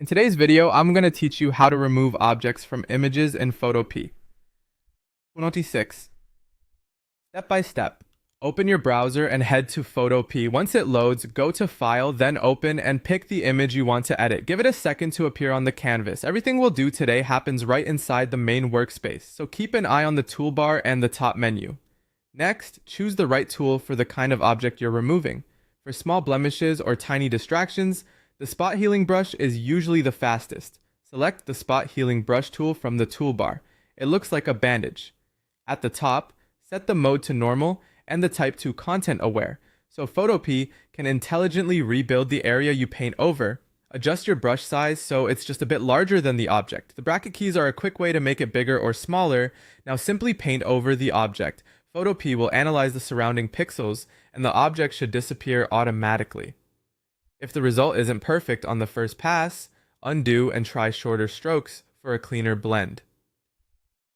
In today's video, I'm going to teach you how to remove objects from images in Photopea. 26. Step by step. Open your browser and head to Photopea. Once it loads, go to File, then Open, and pick the image you want to edit. Give it a second to appear on the canvas. Everything we'll do today happens right inside the main workspace, so keep an eye on the toolbar and the top menu. Next, choose the right tool for the kind of object you're removing. For small blemishes or tiny distractions, the spot healing brush is usually the fastest. Select the spot healing brush tool from the toolbar. It looks like a bandage. At the top, set the mode to normal and the type to content aware, so Photopea can intelligently rebuild the area you paint over. Adjust your brush size so it's just a bit larger than the object. The bracket keys are a quick way to make it bigger or smaller. Now simply paint over the object. Photopea will analyze the surrounding pixels and the object should disappear automatically. If the result isn't perfect on the first pass, undo and try shorter strokes for a cleaner blend.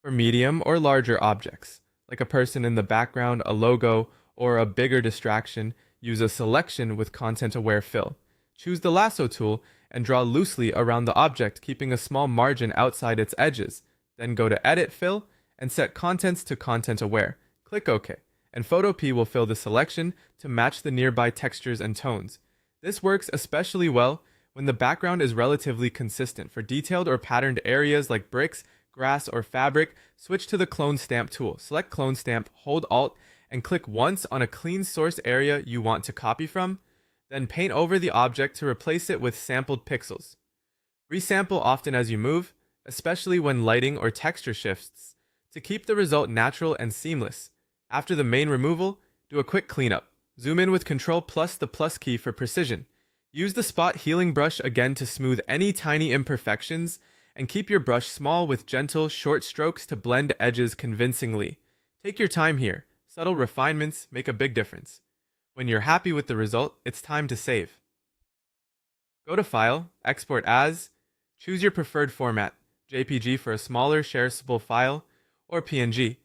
For medium or larger objects, like a person in the background, a logo, or a bigger distraction, use a selection with content-aware fill. Choose the lasso tool and draw loosely around the object, keeping a small margin outside its edges. Then go to Edit Fill and set Contents to content-aware. Click OK, and Photopea will fill the selection to match the nearby textures and tones. This works especially well when the background is relatively consistent. For detailed or patterned areas like bricks, grass, or fabric, switch to the Clone Stamp tool. Select Clone Stamp, hold Alt, and click once on a clean source area you want to copy from. Then paint over the object to replace it with sampled pixels. Resample often as you move, especially when lighting or texture shifts, to keep the result natural and seamless. After the main removal, do a quick cleanup. Zoom in with Ctrl plus the plus key for precision. Use the spot healing brush again to smooth any tiny imperfections, and keep your brush small with gentle, short strokes to blend edges convincingly. Take your time here. Subtle refinements make a big difference. When you're happy with the result, it's time to save. Go to File, Export As, choose your preferred format, JPG for a smaller shareable file, or PNG.